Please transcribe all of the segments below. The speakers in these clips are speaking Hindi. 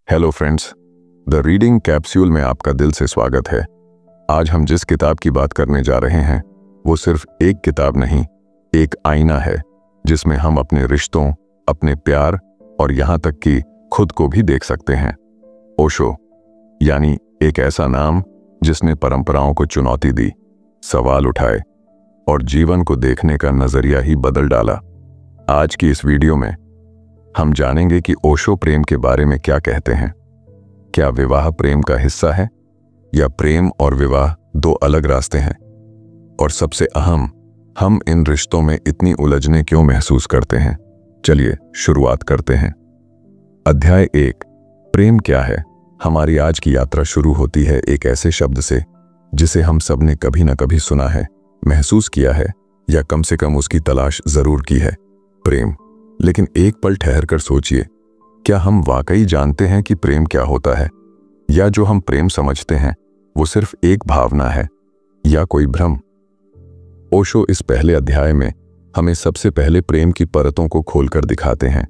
Hello friends, the reading capsule में आपका दिल से स्वागत है। आज हम जिस किताब की बात करने जा रहे हैं वो सिर्फ एक किताब नहीं, एक आईना है जिसमें हम अपने रिश्तों, अपने प्यार और यहाँ तक कि खुद को भी देख सकते हैं। ओशो, यानी एक ऐसा नाम जिसने परंपराओं को चुनौती दी, सवाल उठाए और जीवन को देखने का नजरिया ही बदल डाला। आज की इस वीडियो में हम जानेंगे कि ओशो प्रेम के बारे में क्या कहते हैं। क्या विवाह प्रेम का हिस्सा है या प्रेम और विवाह दो अलग रास्ते हैं? और सबसे अहम, हम इन रिश्तों में इतनी उलझने क्यों महसूस करते हैं? चलिए शुरुआत करते हैं। अध्याय 1, प्रेम क्या है। हमारी आज की यात्रा शुरू होती है एक ऐसे शब्द से जिसे हम सब ने कभी ना कभी सुना है, महसूस किया है या कम से कम उसकी तलाश जरूर की है, प्रेम। लेकिन एक पल ठहर कर सोचिए, क्या हम वाकई जानते हैं कि प्रेम क्या होता है? या जो हम प्रेम समझते हैं वो सिर्फ एक भावना है या कोई भ्रम? ओशो इस पहले अध्याय में हमें सबसे पहले प्रेम की परतों को खोलकर दिखाते हैं।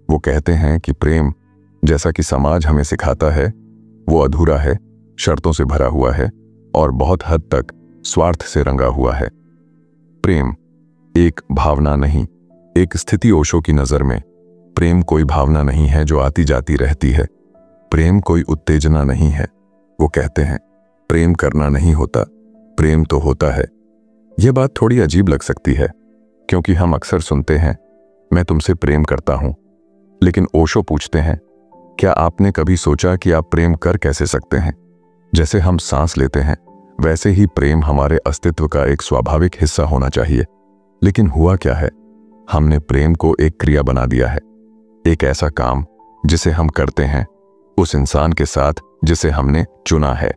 वो कहते हैं कि प्रेम, जैसा कि समाज हमें सिखाता है, वो अधूरा है, शर्तों से भरा हुआ है और बहुत हद तक स्वार्थ से रंगा हुआ है। प्रेम एक भावना नहीं, एक स्थिति। ओशो की नजर में प्रेम कोई भावना नहीं है जो आती जाती रहती है। प्रेम कोई उत्तेजना नहीं है। वो कहते हैं प्रेम करना नहीं होता, प्रेम तो होता है। यह बात थोड़ी अजीब लग सकती है क्योंकि हम अक्सर सुनते हैं, मैं तुमसे प्रेम करता हूं। लेकिन ओशो पूछते हैं, क्या आपने कभी सोचा कि आप प्रेम कर कैसे सकते हैं? जैसे हम सांस लेते हैं वैसे ही प्रेम हमारे अस्तित्व का एक स्वाभाविक हिस्सा होना चाहिए। लेकिन हुआ क्या है, हमने प्रेम को एक क्रिया बना दिया है, एक ऐसा काम जिसे हम करते हैं उस इंसान के साथ जिसे हमने चुना है।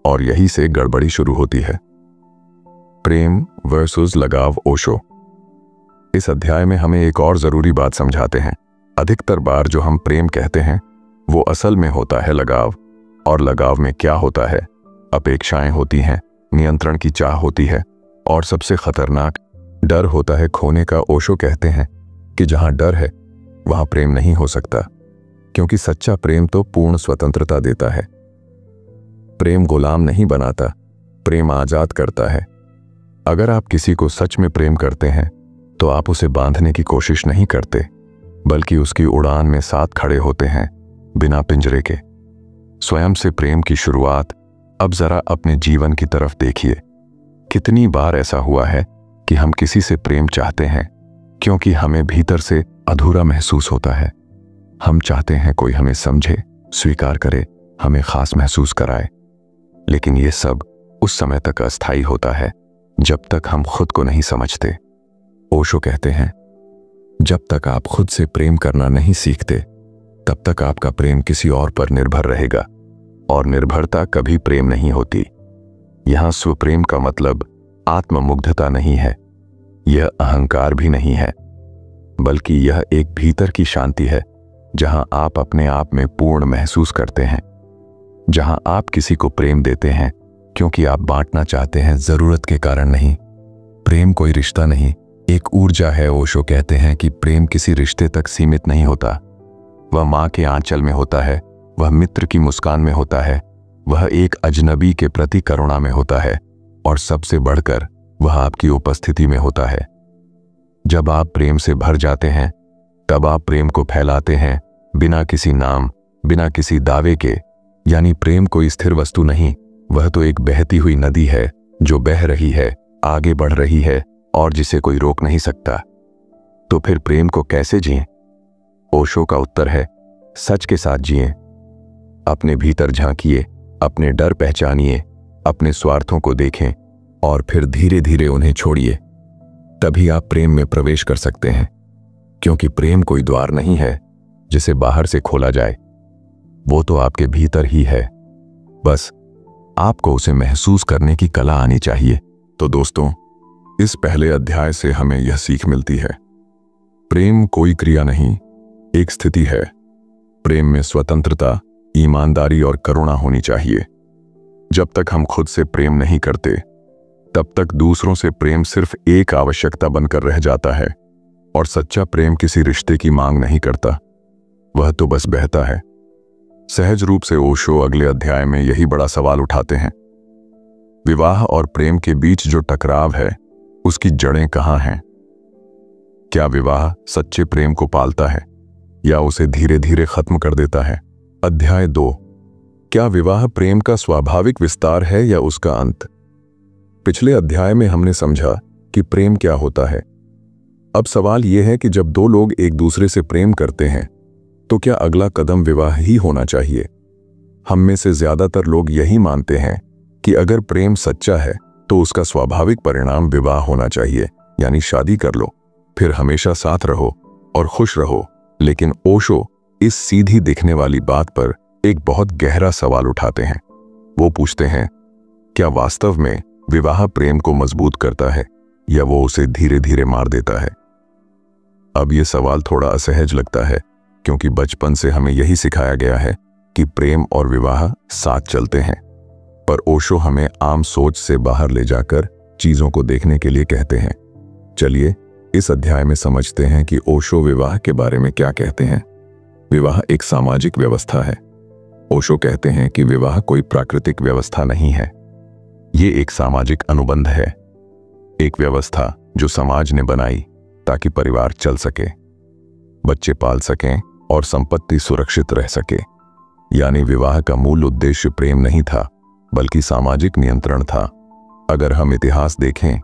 और यही से गड़बड़ी शुरू होती है। प्रेम वर्सेस लगाव। ओशो इस अध्याय में हमें एक और जरूरी बात समझाते हैं। अधिकतर बार जो हम प्रेम कहते हैं वो असल में होता है लगाव। और लगाव में क्या होता है? अपेक्षाएं होती हैं, नियंत्रण की चाह होती है और सबसे खतरनाक डर होता है खोने का। ओशो कहते हैं कि जहां डर है वहां प्रेम नहीं हो सकता, क्योंकि सच्चा प्रेम तो पूर्ण स्वतंत्रता देता है। प्रेम गुलाम नहीं बनाता, प्रेम आजाद करता है। अगर आप किसी को सच में प्रेम करते हैं तो आप उसे बांधने की कोशिश नहीं करते, बल्कि उसकी उड़ान में साथ खड़े होते हैं, बिना पिंजरे के। स्वयं से प्रेम की शुरुआत। अब जरा अपने जीवन की तरफ देखिए। कितनी बार ऐसा हुआ है कि हम किसी से प्रेम चाहते हैं क्योंकि हमें भीतर से अधूरा महसूस होता है। हम चाहते हैं कोई हमें समझे, स्वीकार करे, हमें खास महसूस कराए। लेकिन ये सब उस समय तक अस्थायी होता है जब तक हम खुद को नहीं समझते। ओशो कहते हैं, जब तक आप खुद से प्रेम करना नहीं सीखते तब तक आपका प्रेम किसी और पर निर्भर रहेगा, और निर्भरता कभी प्रेम नहीं होती। यहां स्वप्रेम का मतलब आत्ममुग्धता नहीं है, यह अहंकार भी नहीं है, बल्कि यह एक भीतर की शांति है जहां आप अपने आप में पूर्ण महसूस करते हैं, जहां आप किसी को प्रेम देते हैं क्योंकि आप बांटना चाहते हैं, जरूरत के कारण नहीं। प्रेम कोई रिश्ता नहीं, एक ऊर्जा है। ओशो कहते हैं कि प्रेम किसी रिश्ते तक सीमित नहीं होता। वह मां के आंचल में होता है, वह मित्र की मुस्कान में होता है, वह एक अजनबी के प्रति करुणा में होता है, और सबसे बढ़कर वह आपकी उपस्थिति में होता है। जब आप प्रेम से भर जाते हैं तब आप प्रेम को फैलाते हैं, बिना किसी नाम, बिना किसी दावे के। यानी प्रेम कोई स्थिर वस्तु नहीं, वह तो एक बहती हुई नदी है जो बह रही है, आगे बढ़ रही है और जिसे कोई रोक नहीं सकता। तो फिर प्रेम को कैसे जिएं? ओशो का उत्तर है, सच के साथ जिएं। अपने भीतर झांकिए, अपने डर पहचानिए, अपने स्वार्थों को देखें और फिर धीरे धीरे उन्हें छोड़िए। तभी आप प्रेम में प्रवेश कर सकते हैं, क्योंकि प्रेम कोई द्वार नहीं है जिसे बाहर से खोला जाए, वो तो आपके भीतर ही है। बस आपको उसे महसूस करने की कला आनी चाहिए। तो दोस्तों, इस पहले अध्याय से हमें यह सीख मिलती है, प्रेम कोई क्रिया नहीं, एक स्थिति है। प्रेम में स्वतंत्रता, ईमानदारी और करुणा होनी चाहिए। जब तक हम खुद से प्रेम नहीं करते तब तक दूसरों से प्रेम सिर्फ एक आवश्यकता बनकर रह जाता है। और सच्चा प्रेम किसी रिश्ते की मांग नहीं करता, वह तो बस बहता है। सहज रूप से ओशो अगले अध्याय में यही बड़ा सवाल उठाते हैं। विवाह और प्रेम के बीच जो टकराव है, उसकी जड़ें कहाँ हैं? क्या विवाह सच्चे प्रेम को पालता है या उसे धीरे धीरे खत्म कर देता है? अध्याय 2, क्या विवाह प्रेम का स्वाभाविक विस्तार है या उसका अंत? पिछले अध्याय में हमने समझा कि प्रेम क्या होता है। अब सवाल यह है कि जब दो लोग एक दूसरे से प्रेम करते हैं तो क्या अगला कदम विवाह ही होना चाहिए? हम में से ज्यादातर लोग यही मानते हैं कि अगर प्रेम सच्चा है तो उसका स्वाभाविक परिणाम विवाह होना चाहिए, यानी शादी कर लो, फिर हमेशा साथ रहो और खुश रहो। लेकिन ओशो इस सीधी दिखने वाली बात पर एक बहुत गहरा सवाल उठाते हैं। वो पूछते हैं, क्या वास्तव में विवाह प्रेम को मजबूत करता है या वो उसे धीरे धीरे मार देता है? अब ये सवाल थोड़ा असहज लगता है क्योंकि बचपन से हमें यही सिखाया गया है कि प्रेम और विवाह साथ चलते हैं। पर ओशो हमें आम सोच से बाहर ले जाकर चीजों को देखने के लिए कहते हैं। चलिए इस अध्याय में समझते हैं कि ओशो विवाह के बारे में क्या कहते हैं। विवाह एक सामाजिक व्यवस्था है। ओशो कहते हैं कि विवाह कोई प्राकृतिक व्यवस्था नहीं है, ये एक सामाजिक अनुबंध है, एक व्यवस्था जो समाज ने बनाई ताकि परिवार चल सके, बच्चे पाल सकें और संपत्ति सुरक्षित रह सके। यानी विवाह का मूल उद्देश्य प्रेम नहीं था, बल्कि सामाजिक नियंत्रण था। अगर हम इतिहास देखें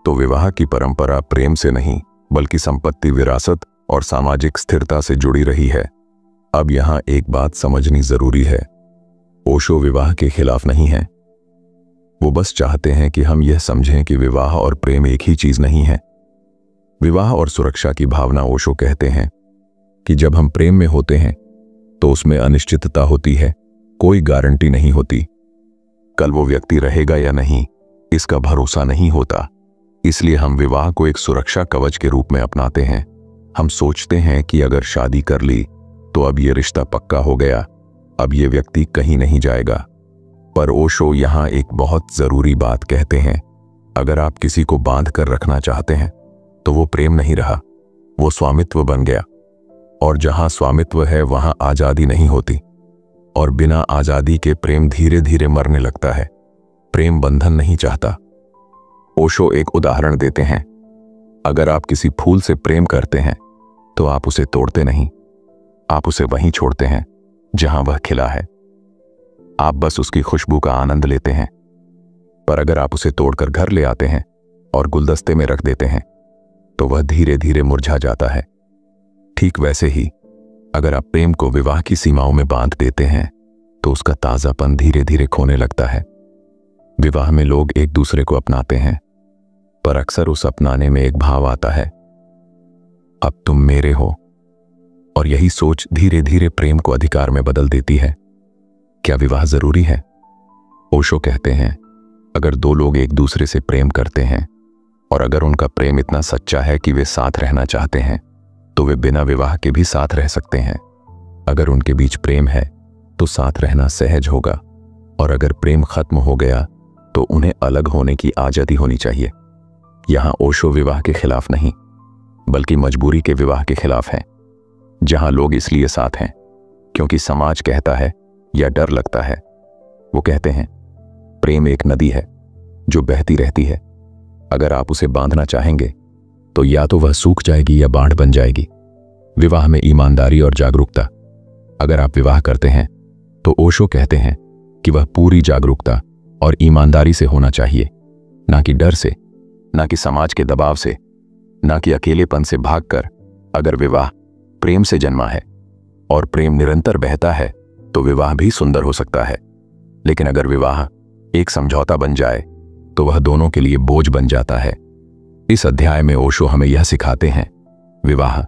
तो विवाह की परंपरा प्रेम से नहीं बल्कि संपत्ति, विरासत और सामाजिक स्थिरता से जुड़ी रही है। अब यहां एक बात समझनी जरूरी है, ओशो विवाह के खिलाफ नहीं है। वो बस चाहते हैं कि हम यह समझें कि विवाह और प्रेम एक ही चीज नहीं है। विवाह और सुरक्षा की भावना, ओशो कहते हैं कि जब हम प्रेम में होते हैं तो उसमें अनिश्चितता होती है, कोई गारंटी नहीं होती। कल वो व्यक्ति रहेगा या नहीं, इसका भरोसा नहीं होता। इसलिए हम विवाह को एक सुरक्षा कवच के रूप में अपनाते हैं। हम सोचते हैं कि अगर शादी कर ली तो अब ये रिश्ता पक्का हो गया, अब ये व्यक्ति कहीं नहीं जाएगा। पर ओशो यहां एक बहुत जरूरी बात कहते हैं, अगर आप किसी को बांध कर रखना चाहते हैं तो वो प्रेम नहीं रहा, वो स्वामित्व बन गया। और जहां स्वामित्व है वहां आजादी नहीं होती, और बिना आजादी के प्रेम धीरे धीरे मरने लगता है। प्रेम बंधन नहीं चाहता। ओशो एक उदाहरण देते हैं, अगर आप किसी फूल से प्रेम करते हैं तो आप उसे तोड़ते नहीं, आप उसे वहीं छोड़ते हैं जहां वह खिला है। आप बस उसकी खुशबू का आनंद लेते हैं। पर अगर आप उसे तोड़कर घर ले आते हैं और गुलदस्ते में रख देते हैं तो वह धीरे धीरे मुरझा जाता है। ठीक वैसे ही अगर आप प्रेम को विवाह की सीमाओं में बांध देते हैं तो उसका ताजापन धीरे धीरे खोने लगता है। विवाह में लोग एक दूसरे को अपनाते हैं, पर अक्सर उस अपनाने में एक भाव आता है, अब तुम मेरे हो, और यही सोच धीरे धीरे प्रेम को अधिकार में बदल देती है। क्या विवाह जरूरी है? ओशो कहते हैं, अगर दो लोग एक दूसरे से प्रेम करते हैं और अगर उनका प्रेम इतना सच्चा है कि वे साथ रहना चाहते हैं तो वे बिना विवाह के भी साथ रह सकते हैं। अगर उनके बीच प्रेम है तो साथ रहना सहज होगा, और अगर प्रेम खत्म हो गया तो उन्हें अलग होने की आजादी होनी चाहिए। यहां ओशो विवाह के खिलाफ नहीं बल्कि मजबूरी के विवाह के खिलाफ है, जहां लोग इसलिए साथ हैं क्योंकि समाज कहता है या डर लगता है। वो कहते हैं, प्रेम एक नदी है जो बहती रहती है, अगर आप उसे बांधना चाहेंगे तो या तो वह सूख जाएगी या बाढ़ बन जाएगी। विवाह में ईमानदारी और जागरूकता, अगर आप विवाह करते हैं तो ओशो कहते हैं कि वह पूरी जागरूकता और ईमानदारी से होना चाहिए, ना कि डर से, ना कि समाज के दबाव से, ना कि अकेलेपन से भागकर। अगर विवाह प्रेम से जन्मा है और प्रेम निरंतर बहता है तो विवाह भी सुंदर हो सकता है। लेकिन अगर विवाह एक समझौता बन जाए तो वह दोनों के लिए बोझ बन जाता है। इस अध्याय में ओशो हमें यह सिखाते हैं, विवाह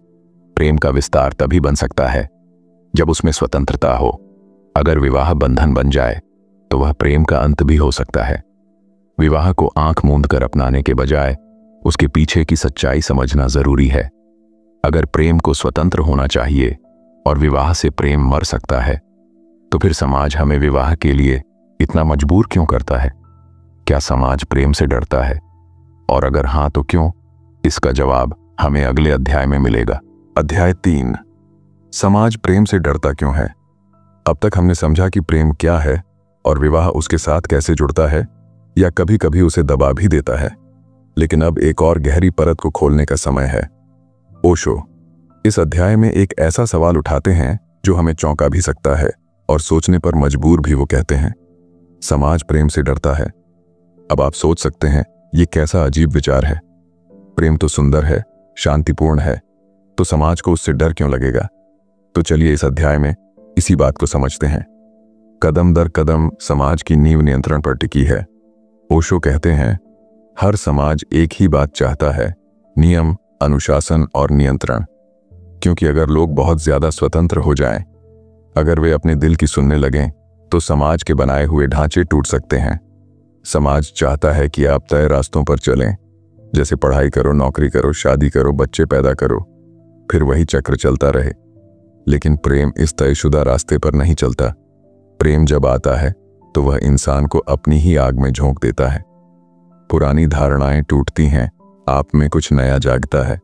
प्रेम का विस्तार तभी बन सकता है जब उसमें स्वतंत्रता हो। अगर विवाह बंधन बन जाए तो वह प्रेम का अंत भी हो सकता है। विवाह को आंख मूंद कर अपनाने के बजाय उसके पीछे की सच्चाई समझना जरूरी है। अगर प्रेम को स्वतंत्र होना चाहिए और विवाह से प्रेम मर सकता है तो फिर समाज हमें विवाह के लिए इतना मजबूर क्यों करता है? क्या समाज प्रेम से डरता है? और अगर हां तो क्यों? इसका जवाब हमें अगले अध्याय में मिलेगा। अध्याय 3, समाज प्रेम से डरता क्यों है? अब तक हमने समझा कि प्रेम क्या है और विवाह उसके साथ कैसे जुड़ता है या कभी कभी उसे दबा भी देता है। लेकिन अब एक और गहरी परत को खोलने का समय है। ओशो इस अध्याय में एक ऐसा सवाल उठाते हैं जो हमें चौंका भी सकता है और सोचने पर मजबूर भी। वो कहते हैं, समाज प्रेम से डरता है। अब आप सोच सकते हैं ये कैसा अजीब विचार है। प्रेम तो सुंदर है, शांतिपूर्ण है, तो समाज को उससे डर क्यों लगेगा? तो चलिए इस अध्याय में इसी बात को समझते हैं। कदम दर कदम समाज की नींव नियंत्रण पर टिकी है। ओशो कहते हैं, हर समाज एक ही बात चाहता है, नियम, अनुशासन और नियंत्रण। क्योंकि अगर लोग बहुत ज्यादा स्वतंत्र हो जाएं, अगर वे अपने दिल की सुनने लगें, तो समाज के बनाए हुए ढांचे टूट सकते हैं। समाज चाहता है कि आप तय रास्तों पर चलें, जैसे पढ़ाई करो, नौकरी करो, शादी करो, बच्चे पैदा करो, फिर वही चक्र चलता रहे। लेकिन प्रेम इस तयशुदा रास्ते पर नहीं चलता। प्रेम जब आता है तो वह इंसान को अपनी ही आग में झोंक देता है। पुरानी धारणाएं टूटती हैं, आप में कुछ नया जागता है,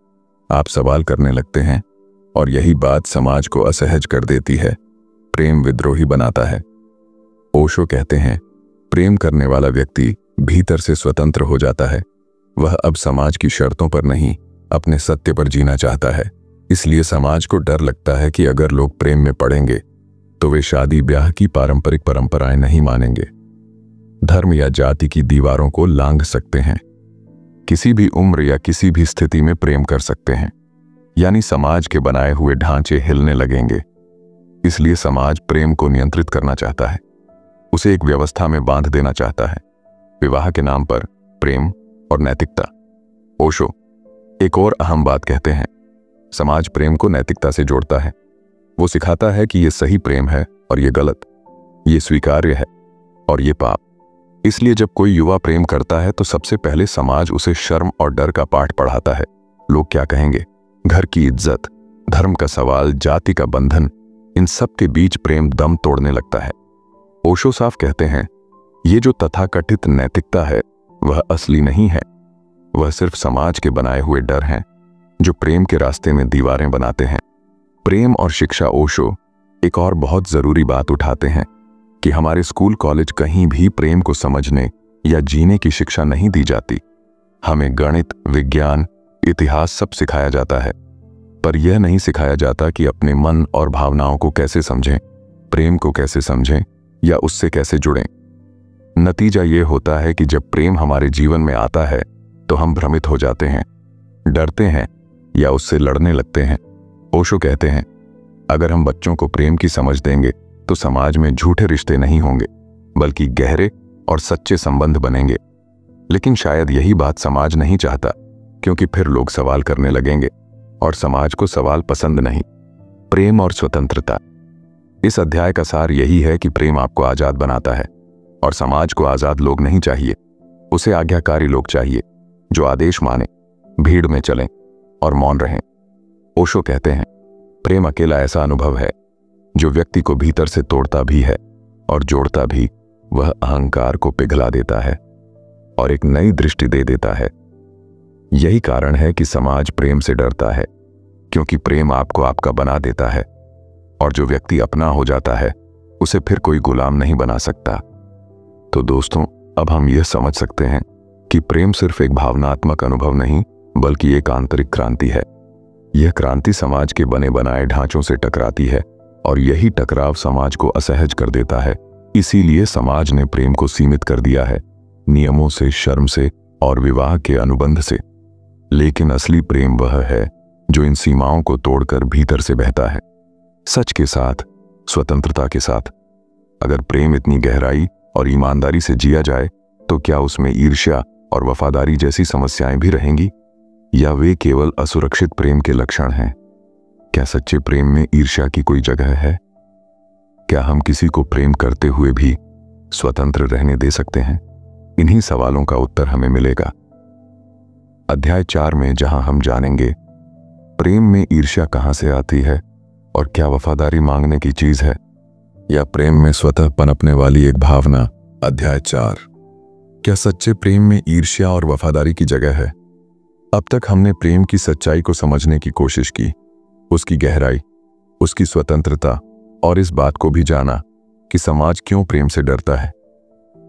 आप सवाल करने लगते हैं और यही बात समाज को असहज कर देती है, प्रेम विद्रोही बनाता है। ओशो कहते हैं, प्रेम करने वाला व्यक्ति भीतर से स्वतंत्र हो जाता है। वह अब समाज की शर्तों पर नहीं, अपने सत्य पर जीना चाहता है। इसलिए समाज को डर लगता है कि अगर लोग प्रेम में पड़ेंगे तो वे शादी ब्याह की पारंपरिक परंपराएं नहीं मानेंगे, धर्म या जाति की दीवारों को लांघ सकते हैं, किसी भी उम्र या किसी भी स्थिति में प्रेम कर सकते हैं, यानी समाज के बनाए हुए ढांचे हिलने लगेंगे। इसलिए समाज प्रेम को नियंत्रित करना चाहता है, उसे एक व्यवस्था में बांध देना चाहता है, विवाह के नाम पर प्रेम और नैतिकता। ओशो एक और अहम बात कहते हैं, समाज प्रेम को नैतिकता से जोड़ता है। वो सिखाता है कि ये सही प्रेम है और ये गलत, ये स्वीकार्य है और ये पाप। इसलिए जब कोई युवा प्रेम करता है तो सबसे पहले समाज उसे शर्म और डर का पाठ पढ़ाता है। लोग क्या कहेंगे, घर की इज्जत, धर्म का सवाल, जाति का बंधन, इन सब के बीच प्रेम दम तोड़ने लगता है। ओशो साफ कहते हैं, ये जो तथाकथित नैतिकता है वह असली नहीं है, वह सिर्फ समाज के बनाए हुए डर हैं जो प्रेम के रास्ते में दीवारें बनाते हैं। प्रेम और शिक्षा ओशो एक और बहुत जरूरी बात उठाते हैं कि हमारे स्कूल कॉलेज कहीं भी प्रेम को समझने या जीने की शिक्षा नहीं दी जाती। हमें गणित, विज्ञान, इतिहास सब सिखाया जाता है, पर यह नहीं सिखाया जाता कि अपने मन और भावनाओं को कैसे समझें, प्रेम को कैसे समझें या उससे कैसे जुड़ें। नतीजा ये होता है कि जब प्रेम हमारे जीवन में आता है तो हम भ्रमित हो जाते हैं, डरते हैं या उससे लड़ने लगते हैं। ओशो कहते हैं, अगर हम बच्चों को प्रेम की समझ देंगे तो समाज में झूठे रिश्ते नहीं होंगे, बल्कि गहरे और सच्चे संबंध बनेंगे। लेकिन शायद यही बात समाज नहीं चाहता, क्योंकि फिर लोग सवाल करने लगेंगे और समाज को सवाल पसंद नहीं। प्रेम और स्वतंत्रता। इस अध्याय का सार यही है कि प्रेम आपको आजाद बनाता है और समाज को आजाद लोग नहीं चाहिए, उसे आज्ञाकारी लोग चाहिए जो आदेश माने, भीड़ में चलें और मौन रहें। ओशो कहते हैं, प्रेम अकेला ऐसा अनुभव है जो व्यक्ति को भीतर से तोड़ता भी है और जोड़ता भी। वह अहंकार को पिघला देता है और एक नई दृष्टि दे देता है। यही कारण है कि समाज प्रेम से डरता है, क्योंकि प्रेम आपको आपका बना देता है और जो व्यक्ति अपना हो जाता है उसे फिर कोई गुलाम नहीं बना सकता। तो दोस्तों, अब हम यह समझ सकते हैं कि प्रेम सिर्फ एक भावनात्मक अनुभव नहीं, बल्कि एक आंतरिक क्रांति है। यह क्रांति समाज के बने बनाए ढांचों से टकराती है और यही टकराव समाज को असहज कर देता है। इसीलिए समाज ने प्रेम को सीमित कर दिया है, नियमों से, शर्म से और विवाह के अनुबंध से। लेकिन असली प्रेम वह है जो इन सीमाओं को तोड़कर भीतर से बहता है, सच के साथ, स्वतंत्रता के साथ। अगर प्रेम इतनी गहराई और ईमानदारी से जिया जाए तो क्या उसमें ईर्ष्या और वफादारी जैसी समस्याएं भी रहेंगी, या वे केवल असुरक्षित प्रेम के लक्षण हैं? क्या सच्चे प्रेम में ईर्ष्या की कोई जगह है? क्या हम किसी को प्रेम करते हुए भी स्वतंत्र रहने दे सकते हैं? इन्हीं सवालों का उत्तर हमें मिलेगा अध्याय 4 में, जहां हम जानेंगे प्रेम में ईर्ष्या कहां से आती है और क्या वफादारी मांगने की चीज है, या प्रेम में स्वतः पनपने वाली एक भावना। अध्याय 4, क्या सच्चे प्रेम में ईर्ष्या और वफादारी की जगह है? अब तक हमने प्रेम की सच्चाई को समझने की कोशिश की, उसकी गहराई, उसकी स्वतंत्रता और इस बात को भी जाना कि समाज क्यों प्रेम से डरता है।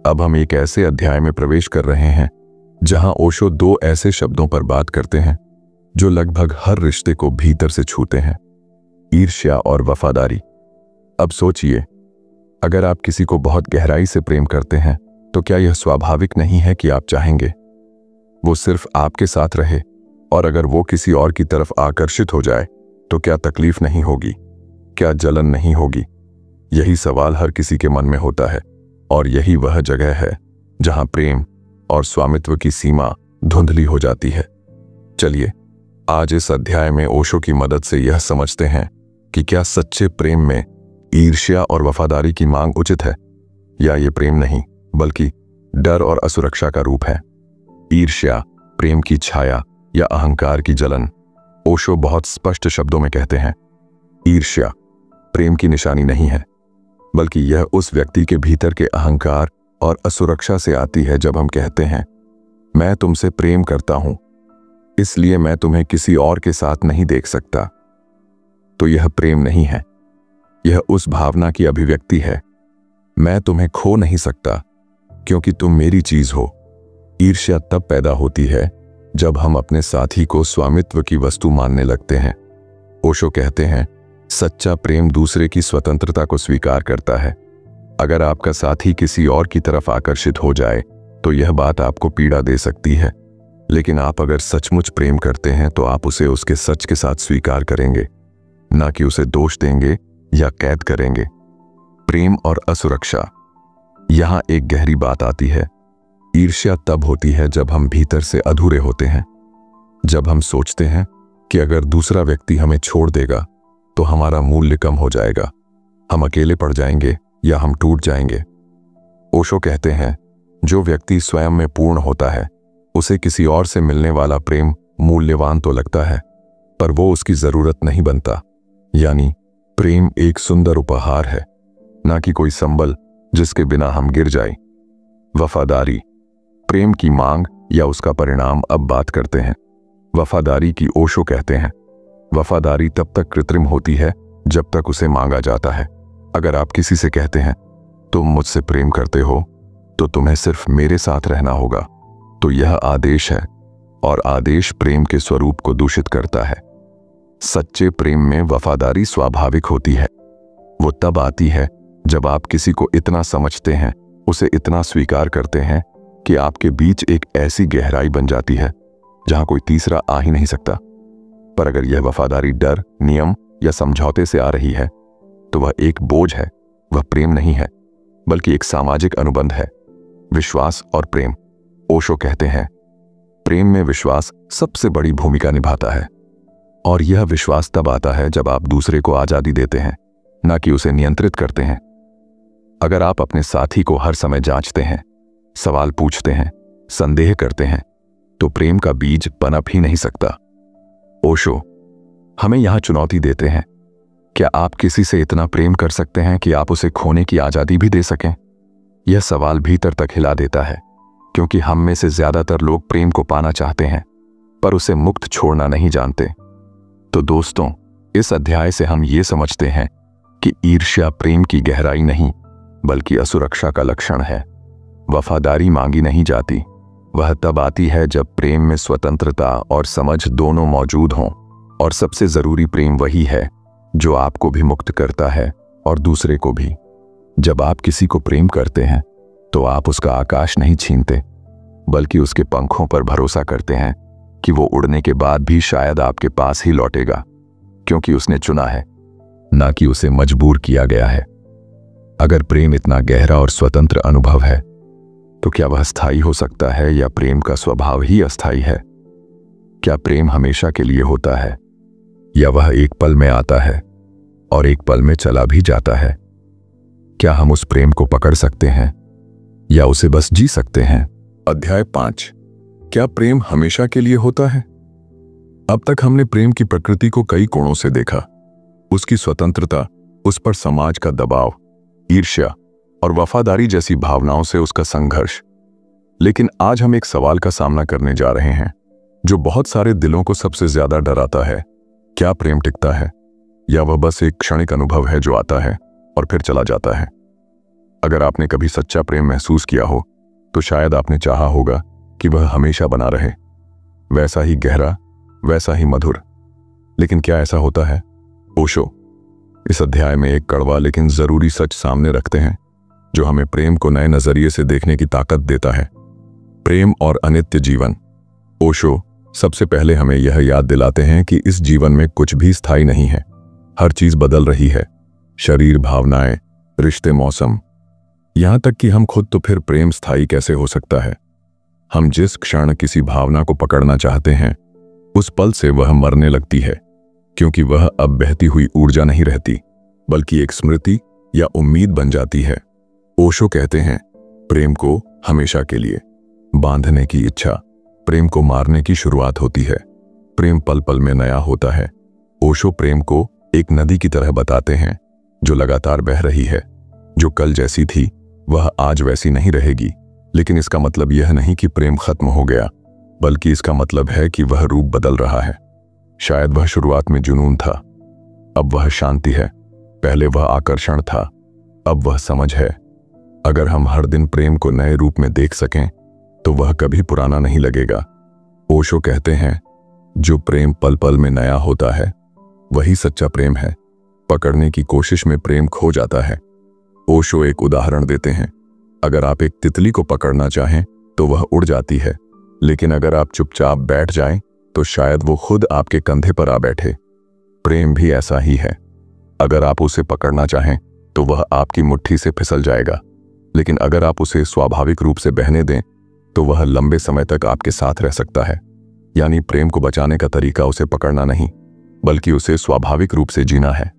अब हम एक ऐसे अध्याय में प्रवेश कर रहे हैं जहां ओशो दो ऐसे शब्दों पर बात करते हैं जो लगभग हर रिश्ते को भीतर से छूते हैं, ईर्ष्या और वफादारी। अब सोचिए, अगर आप किसी को बहुत गहराई से प्रेम करते हैं तो क्या यह स्वाभाविक नहीं है कि आप चाहेंगे वो सिर्फ आपके साथ रहे, और अगर वो किसी और की तरफ आकर्षित हो जाए तो क्या तकलीफ नहीं होगी, क्या जलन नहीं होगी? यही सवाल हर किसी के मन में होता है, और यही वह जगह है जहां प्रेम और स्वामित्व की सीमा धुंधली हो जाती है। चलिए आज इस अध्याय में ओशो की मदद से यह समझते हैं कि क्या सच्चे प्रेम में ईर्ष्या और वफादारी की मांग उचित है, या ये प्रेम नहीं बल्कि डर और असुरक्षा का रूप है। ईर्ष्या प्रेम की छाया या अहंकार की जलन। ओशो बहुत स्पष्ट शब्दों में कहते हैं, ईर्ष्या प्रेम की निशानी नहीं है, बल्कि यह उस व्यक्ति के भीतर के अहंकार और असुरक्षा से आती है। जब हम कहते हैं मैं तुमसे प्रेम करता हूं इसलिए मैं तुम्हें किसी और के साथ नहीं देख सकता, तो यह प्रेम नहीं है, यह उस भावना की अभिव्यक्ति है, मैं तुम्हें खो नहीं सकता क्योंकि तुम मेरी चीज हो। ईर्ष्या तब पैदा होती है जब हम अपने साथी को स्वामित्व की वस्तु मानने लगते हैं। ओशो कहते हैं, सच्चा प्रेम दूसरे की स्वतंत्रता को स्वीकार करता है। अगर आपका साथी किसी और की तरफ आकर्षित हो जाए तो यह बात आपको पीड़ा दे सकती है, लेकिन आप अगर सचमुच प्रेम करते हैं तो आप उसे उसके सच के साथ स्वीकार करेंगे, ना कि उसे दोष देंगे या कैद करेंगे। प्रेम और असुरक्षा। यहां एक गहरी बात आती है। ईर्ष्या तब होती है जब हम भीतर से अधूरे होते हैं, जब हम सोचते हैं कि अगर दूसरा व्यक्ति हमें छोड़ देगा तो हमारा मूल्य कम हो जाएगा, हम अकेले पड़ जाएंगे या हम टूट जाएंगे। ओशो कहते हैं, जो व्यक्ति स्वयं में पूर्ण होता है उसे किसी और से मिलने वाला प्रेम मूल्यवान तो लगता है, पर वो उसकी जरूरत नहीं बनता। यानी प्रेम एक सुंदर उपहार है, ना कि कोई संबल जिसके बिना हम गिर जाएं। वफादारी प्रेम की मांग या उसका परिणाम। अब बात करते हैं वफादारी की। ओशो कहते हैं, वफादारी तब तक कृत्रिम होती है जब तक उसे मांगा जाता है। अगर आप किसी से कहते हैं तुम मुझसे प्रेम करते हो तो तुम्हें सिर्फ मेरे साथ रहना होगा, तो यह आदेश है, और आदेश प्रेम के स्वरूप को दूषित करता है। सच्चे प्रेम में वफादारी स्वाभाविक होती है। वो तब आती है जब आप किसी को इतना समझते हैं, उसे इतना स्वीकार करते हैं कि आपके बीच एक ऐसी गहराई बन जाती है जहां कोई तीसरा आ ही नहीं सकता। पर अगर यह वफादारी डर, नियम या समझौते से आ रही है तो वह एक बोझ है, वह प्रेम नहीं है बल्कि एक सामाजिक अनुबंध है। विश्वास और प्रेम। ओशो कहते हैं, प्रेम में विश्वास सबसे बड़ी भूमिका निभाता है, और यह विश्वास तब आता है जब आप दूसरे को आजादी देते हैं, ना कि उसे नियंत्रित करते हैं। अगर आप अपने साथी को हर समय जांचते हैं, सवाल पूछते हैं, संदेह करते हैं, तो प्रेम का बीज पनप ही नहीं सकता। ओशो हमें यहां चुनौती देते हैं, क्या आप किसी से इतना प्रेम कर सकते हैं कि आप उसे खोने की आजादी भी दे सकें? यह सवाल भीतर तक हिला देता है, क्योंकि हम में से ज्यादातर लोग प्रेम को पाना चाहते हैं पर उसे मुक्त छोड़ना नहीं जानते। तो दोस्तों, इस अध्याय से हम ये समझते हैं कि ईर्ष्या प्रेम की गहराई नहीं बल्कि असुरक्षा का लक्षण है। वफादारी मांगी नहीं जाती, वह तब आती है जब प्रेम में स्वतंत्रता और समझ दोनों मौजूद हों, और सबसे जरूरी प्रेम वही है जो आपको भी मुक्त करता है और दूसरे को भी। जब आप किसी को प्रेम करते हैं तो आप उसका आकाश नहीं छीनते, बल्कि उसके पंखों पर भरोसा करते हैं कि वो उड़ने के बाद भी शायद आपके पास ही लौटेगा, क्योंकि उसने चुना है, ना कि उसे मजबूर किया गया है। अगर प्रेम इतना गहरा और स्वतंत्र अनुभव है तो क्या वह स्थायी हो सकता है, या प्रेम का स्वभाव ही अस्थायी है? क्या प्रेम हमेशा के लिए होता है, या वह एक पल में आता है और एक पल में चला भी जाता है? क्या हम उस प्रेम को पकड़ सकते हैं या उसे बस जी सकते हैं? अध्याय 5। क्या प्रेम हमेशा के लिए होता है? अब तक हमने प्रेम की प्रकृति को कई कोणों से देखा, उसकी स्वतंत्रता, उस पर समाज का दबाव, ईर्ष्या और वफादारी जैसी भावनाओं से उसका संघर्ष। लेकिन आज हम एक सवाल का सामना करने जा रहे हैं जो बहुत सारे दिलों को सबसे ज्यादा डराता है। क्या प्रेम टिकता है, या वह बस एक क्षणिक अनुभव है जो आता है और फिर चला जाता है। अगर आपने कभी सच्चा प्रेम महसूस किया हो तो शायद आपने चाहा होगा कि वह हमेशा बना रहे, वैसा ही गहरा, वैसा ही मधुर। लेकिन क्या ऐसा होता है? ओशो इस अध्याय में एक कड़वा लेकिन जरूरी सच सामने रखते हैं जो हमें प्रेम को नए नजरिए से देखने की ताकत देता है। प्रेम और अनित्य जीवन। ओशो सबसे पहले हमें यह याद दिलाते हैं कि इस जीवन में कुछ भी स्थायी नहीं है। हर चीज बदल रही है, शरीर, भावनाएं, रिश्ते, मौसम, यहां तक कि हम खुद। तो फिर प्रेम स्थायी कैसे हो सकता है? हम जिस क्षण किसी भावना को पकड़ना चाहते हैं उस पल से वह मरने लगती है, क्योंकि वह अब बहती हुई ऊर्जा नहीं रहती बल्कि एक स्मृति या उम्मीद बन जाती है। ओशो कहते हैं, प्रेम को हमेशा के लिए बांधने की इच्छा प्रेम को मारने की शुरुआत होती है। प्रेम पल पल में नया होता है। ओशो प्रेम को एक नदी की तरह बताते हैं जो लगातार बह रही है। जो कल जैसी थी वह आज वैसी नहीं रहेगी। लेकिन इसका मतलब यह नहीं कि प्रेम खत्म हो गया, बल्कि इसका मतलब है कि वह रूप बदल रहा है। शायद वह शुरुआत में जुनून था, अब वह शांति है। पहले वह आकर्षण था, अब वह समझ है। अगर हम हर दिन प्रेम को नए रूप में देख सकें तो वह कभी पुराना नहीं लगेगा। ओशो कहते हैं, जो प्रेम पल पल में नया होता है वही सच्चा प्रेम है। पकड़ने की कोशिश में प्रेम खो जाता है। ओशो एक उदाहरण देते हैं, अगर आप एक तितली को पकड़ना चाहें तो वह उड़ जाती है, लेकिन अगर आप चुपचाप बैठ जाएं तो शायद वो खुद आपके कंधे पर आ बैठे। प्रेम भी ऐसा ही है। अगर आप उसे पकड़ना चाहें तो वह आपकी मुट्ठी से फिसल जाएगा, लेकिन अगर आप उसे स्वाभाविक रूप से बहने दें तो वह लंबे समय तक आपके साथ रह सकता है। यानी प्रेम को बचाने का तरीका उसे पकड़ना नहीं, बल्कि उसे स्वाभाविक रूप से जीना है।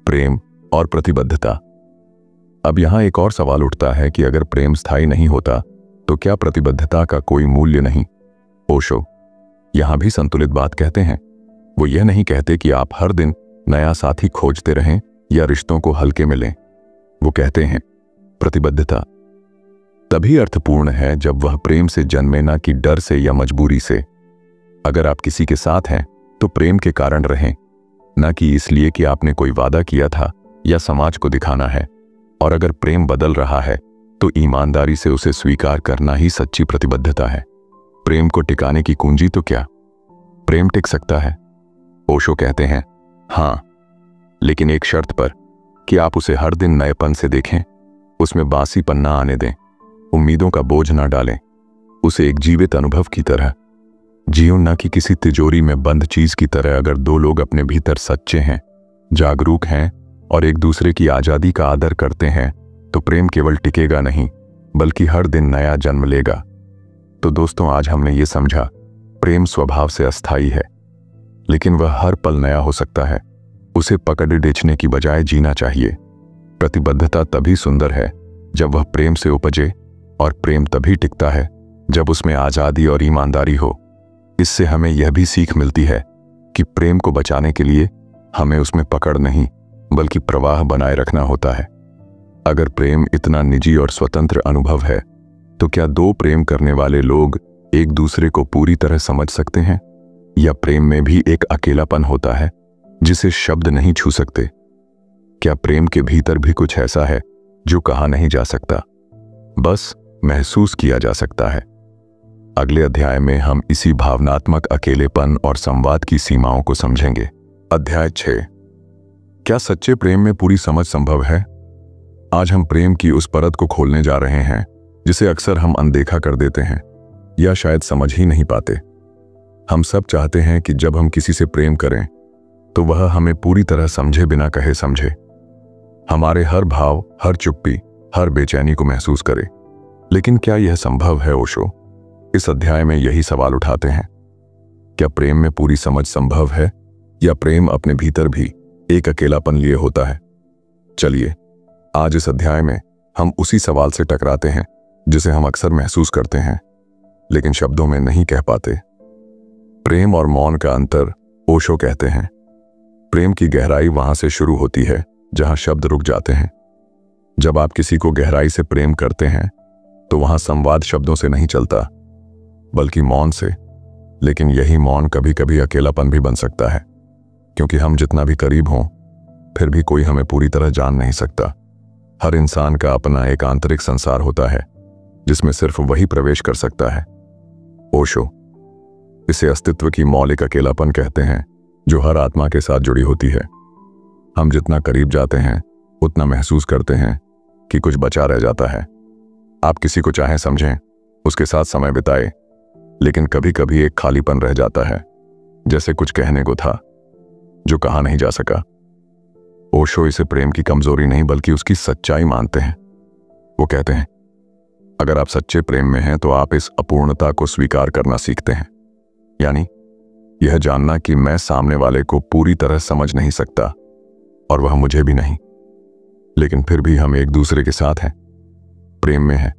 प्रेम और प्रतिबद्धता। अब यहां एक और सवाल उठता है कि अगर प्रेम स्थायी नहीं होता तो क्या प्रतिबद्धता का कोई मूल्य नहीं? ओशो यहां भी संतुलित बात कहते हैं। वो यह नहीं कहते कि आप हर दिन नया साथी खोजते रहें या रिश्तों को हल्के में लें। वो कहते हैं, प्रतिबद्धता तभी अर्थपूर्ण है जब वह प्रेम से जन्मे, ना कि डर से या मजबूरी से। अगर आप किसी के साथ हैं तो प्रेम के कारण रहें, ना कि इसलिए कि आपने कोई वादा किया था या समाज को दिखाना है। और अगर प्रेम बदल रहा है तो ईमानदारी से उसे स्वीकार करना ही सच्ची प्रतिबद्धता है। प्रेम को टिकाने की कुंजी तो क्या? प्रेम टिक सकता है? ओशो कहते हैं, हाँ, लेकिन एक शर्त पर, कि आप उसे हर दिन नएपन से देखें, उसमें बासीपन ना आने दें, उम्मीदों का बोझ ना डालें, उसे एक जीवित अनुभव की तरह जियो, ना कि किसी तिजोरी में बंद चीज की तरह। अगर दो लोग अपने भीतर सच्चे हैं, जागरूक हैं और एक दूसरे की आजादी का आदर करते हैं तो प्रेम केवल टिकेगा नहीं बल्कि हर दिन नया जन्म लेगा। तो दोस्तों, आज हमने ये समझा, प्रेम स्वभाव से अस्थायी है, लेकिन वह हर पल नया हो सकता है। उसे पकड़े बेचने की बजाय जीना चाहिए। प्रतिबद्धता तभी सुंदर है जब वह प्रेम से उपजे, और प्रेम तभी टिकता है जब उसमें आजादी और ईमानदारी हो। इससे हमें यह भी सीख मिलती है कि प्रेम को बचाने के लिए हमें उसमें पकड़ नहीं बल्कि प्रवाह बनाए रखना होता है। अगर प्रेम इतना निजी और स्वतंत्र अनुभव है तो क्या दो प्रेम करने वाले लोग एक दूसरे को पूरी तरह समझ सकते हैं? या प्रेम में भी एक अकेलापन होता है जिसे शब्द नहीं छू सकते? क्या प्रेम के भीतर भी कुछ ऐसा है जो कहा नहीं जा सकता, बस महसूस किया जा सकता है? अगले अध्याय में हम इसी भावनात्मक अकेलेपन और संवाद की सीमाओं को समझेंगे। अध्याय 6, क्या सच्चे प्रेम में पूरी समझ संभव है? आज हम प्रेम की उस परत को खोलने जा रहे हैं जिसे अक्सर हम अनदेखा कर देते हैं या शायद समझ ही नहीं पाते। हम सब चाहते हैं कि जब हम किसी से प्रेम करें तो वह हमें पूरी तरह समझे बिना कहे समझे, हमारे हर भाव, हर चुप्पी, हर बेचैनी को महसूस करे। लेकिन क्या यह संभव है? ओशो इस अध्याय में यही सवाल उठाते हैं। क्या प्रेम में पूरी समझ संभव है, या प्रेम अपने भीतर भी एक अकेलापन लिए होता है? चलिए, आज इस अध्याय में हम उसी सवाल से टकराते हैं जिसे हम अक्सर महसूस करते हैं लेकिन शब्दों में नहीं कह पाते। प्रेम और मौन का अंतर। ओशो कहते हैं, प्रेम की गहराई वहां से शुरू होती है जहां शब्द रुक जाते हैं। जब आप किसी को गहराई से प्रेम करते हैं तो वहां संवाद शब्दों से नहीं चलता बल्कि मौन से। लेकिन यही मौन कभी कभी अकेलापन भी बन सकता है, क्योंकि हम जितना भी करीब हों फिर भी कोई हमें पूरी तरह जान नहीं सकता। हर इंसान का अपना एक आंतरिक संसार होता है जिसमें सिर्फ वही प्रवेश कर सकता है। ओशो इसे अस्तित्व की मौलिक अकेलापन कहते हैं जो हर आत्मा के साथ जुड़ी होती है। हम जितना करीब जाते हैं उतना महसूस करते हैं कि कुछ बचा रह जाता है। आप किसी को चाहे समझें, उसके साथ समय बिताए, लेकिन कभी कभी एक खालीपन रह जाता है, जैसे कुछ कहने को था जो कहा नहीं जा सका। ओशो इसे प्रेम की कमजोरी नहीं बल्कि उसकी सच्चाई मानते हैं। वो कहते हैं अगर आप सच्चे प्रेम में हैं तो आप इस अपूर्णता को स्वीकार करना सीखते हैं, यानी यह जानना कि मैं सामने वाले को पूरी तरह समझ नहीं सकता और वह मुझे भी नहीं, लेकिन फिर भी हम एक दूसरे के साथ हैं, प्रेम में हैं।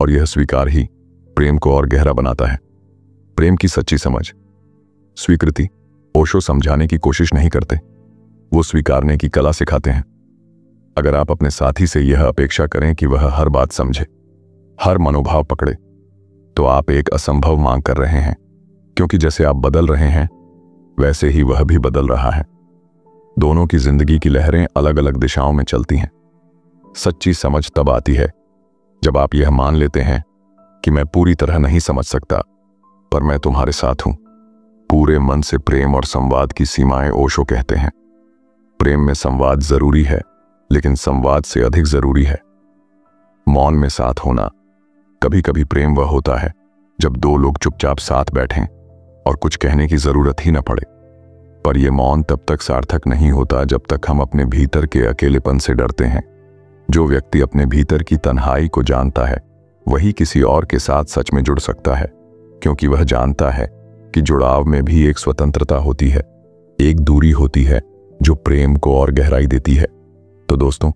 और यह स्वीकार ही प्रेम को और गहरा बनाता है। प्रेम की सच्ची समझ, स्वीकृति। ओशो समझाने की कोशिश नहीं करते, वो स्वीकारने की कला सिखाते हैं। अगर आप अपने साथी से यह अपेक्षा करें कि वह हर बात समझे, हर मनोभाव पकड़े, तो आप एक असंभव मांग कर रहे हैं, क्योंकि जैसे आप बदल रहे हैं वैसे ही वह भी बदल रहा है। दोनों की जिंदगी की लहरें अलग अलग दिशाओं में चलती हैं। सच्ची समझ तब आती है जब आप यह मान लेते हैं कि मैं पूरी तरह नहीं समझ सकता, पर मैं तुम्हारे साथ हूं। पूरे मन से प्रेम और संवाद की सीमाएं। ओशो कहते हैं प्रेम में संवाद जरूरी है, लेकिन संवाद से अधिक जरूरी है मौन में साथ होना। कभी कभी प्रेम वह होता है जब दो लोग चुपचाप साथ बैठें और कुछ कहने की जरूरत ही न पड़े, पर यह मौन तब तक सार्थक नहीं होता जब तक हम अपने भीतर के अकेलेपन से डरते हैं। जो व्यक्ति अपने भीतर की तन्हाई को जानता है वही किसी और के साथ सच में जुड़ सकता है, क्योंकि वह जानता है कि जुड़ाव में भी एक स्वतंत्रता होती है, एक दूरी होती है जो प्रेम को और गहराई देती है। तो दोस्तों,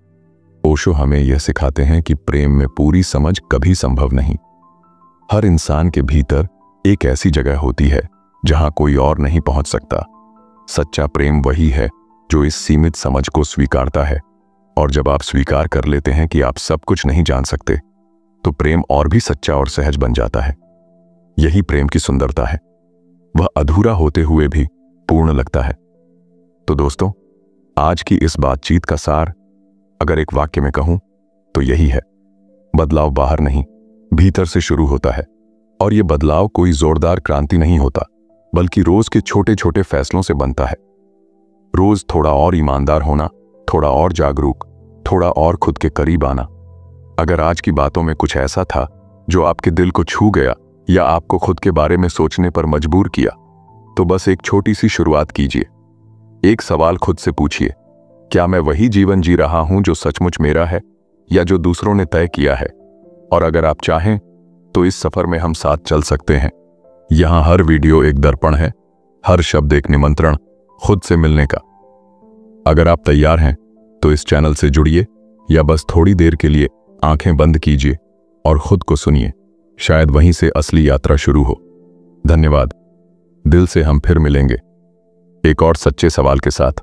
ओशो हमें यह सिखाते हैं कि प्रेम में पूरी समझ कभी संभव नहीं। हर इंसान के भीतर एक ऐसी जगह होती है जहां कोई और नहीं पहुंच सकता। सच्चा प्रेम वही है जो इस सीमित समझ को स्वीकारता है, और जब आप स्वीकार कर लेते हैं कि आप सब कुछ नहीं जान सकते, तो प्रेम और भी सच्चा और सहज बन जाता है। यही प्रेम की सुंदरता है, वह अधूरा होते हुए भी पूर्ण लगता है। तो दोस्तों, आज की इस बातचीत का सार अगर एक वाक्य में कहूं तो यही है, बदलाव बाहर नहीं भीतर से शुरू होता है। और यह बदलाव कोई जोरदार क्रांति नहीं होता, बल्कि रोज के छोटे छोटे फैसलों से बनता है। रोज थोड़ा और ईमानदार होना, थोड़ा और जागरूक, थोड़ा और खुद के करीब आना। अगर आज की बातों में कुछ ऐसा था जो आपके दिल को छू गया या आपको खुद के बारे में सोचने पर मजबूर किया, तो बस एक छोटी सी शुरुआत कीजिए। एक सवाल खुद से पूछिए, क्या मैं वही जीवन जी रहा हूं जो सचमुच मेरा है, या जो दूसरों ने तय किया है? और अगर आप चाहें तो इस सफर में हम साथ चल सकते हैं। यहां हर वीडियो एक दर्पण है, हर शब्द एक निमंत्रण खुद से मिलने का। अगर आप तैयार हैं तो इस चैनल से जुड़िए, या बस थोड़ी देर के लिए आंखें बंद कीजिए और खुद को सुनिए। शायद वहीं से असली यात्रा शुरू हो। धन्यवाद। दिल से हम फिर मिलेंगे एक और सच्चे सवाल के साथ।